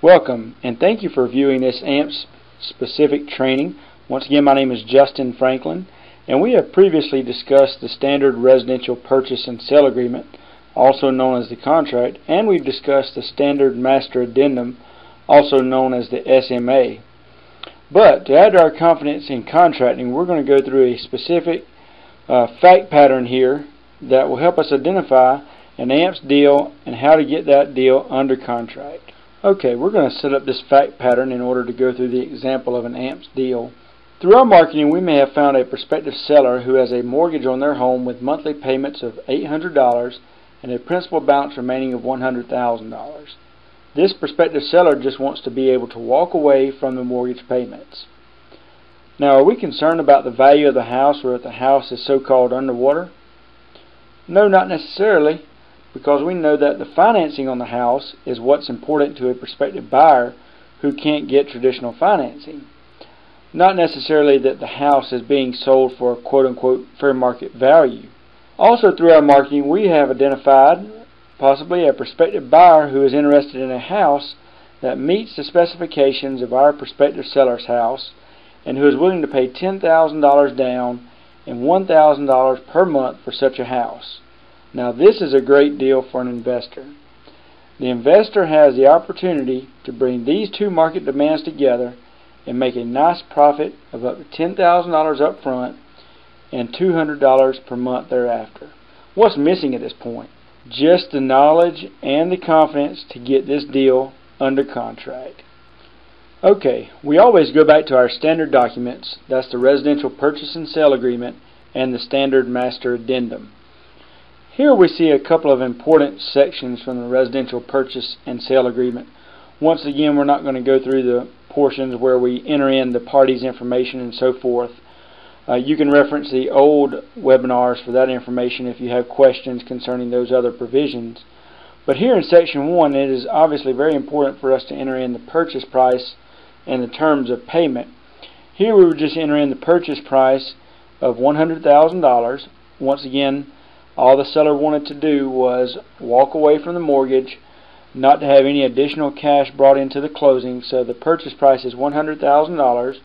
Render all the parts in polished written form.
Welcome, and thank you for viewing this AMPS specific training. Once again, my name is Justin Franklin, and we have previously discussed the standard residential purchase and sale agreement, also known as the contract, and we've discussed the standard master addendum, also known as the SMA. But to add to our confidence in contracting, we're going to go through a specific fact pattern here that will help us identify an AMPS deal and how to get that deal under contract. Okay, we're going to set up this fact pattern in order to go through the example of an AMPS deal. Through our marketing, we may have found a prospective seller who has a mortgage on their home with monthly payments of $800 and a principal balance remaining of $100,000. This prospective seller just wants to be able to walk away from the mortgage payments. Now, are we concerned about the value of the house or if the house is so-called underwater? No, not necessarily, because we know that the financing on the house is what's important to a prospective buyer who can't get traditional financing. Not necessarily that the house is being sold for quote-unquote fair market value. Also, through our marketing, we have identified possibly a prospective buyer who is interested in a house that meets the specifications of our prospective seller's house and who is willing to pay $10,000 down and $1,000 per month for such a house. Now, this is a great deal for an investor. The investor has the opportunity to bring these two market demands together and make a nice profit of up to $10,000 up front and $200 per month thereafter. What's missing at this point? Just the knowledge and the confidence to get this deal under contract. Okay, we always go back to our standard documents. That's the residential purchase and sale agreement and the standard master addendum. Here we see a couple of important sections from the residential purchase and sale agreement. Once again, we're not going to go through the portions where we enter in the parties' information and so forth. You can reference the old webinars for that information if you have questions concerning those other provisions. But here in section 1, it is obviously very important for us to enter in the purchase price and the terms of payment. Here we would just enter in the purchase price of $100,000. Once again, all the seller wanted to do was walk away from the mortgage, not to have any additional cash brought into the closing, so the purchase price is $100,000.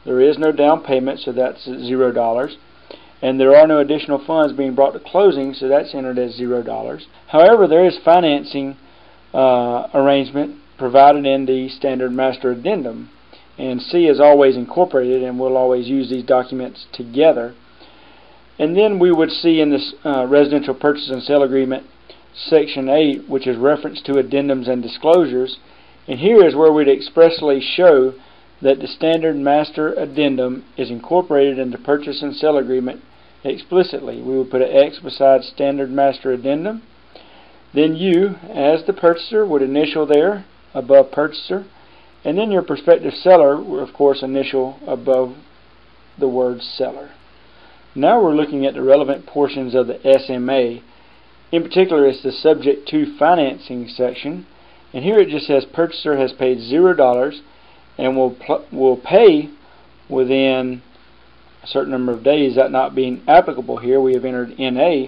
There is no down payment, so that's $0. And there are no additional funds being brought to closing, so that's entered as $0. However, there is financing arrangement provided in the standard master addendum, and C is always incorporated, and we'll always use these documents together. And then we would see in this residential purchase and sale agreement, section 8, which is reference to addendums and disclosures. And here is where we'd expressly show that the standard master addendum is incorporated into purchase and sale agreement explicitly. We would put an X beside standard master addendum. Then you, as the purchaser, would initial there above purchaser. And then your prospective seller would, of course, initial above the word seller. Now we're looking at the relevant portions of the SMA. In particular, it's the subject to financing section, and here it just says purchaser has paid $0 and will pay within a certain number of days. That not being applicable here, we have entered NA,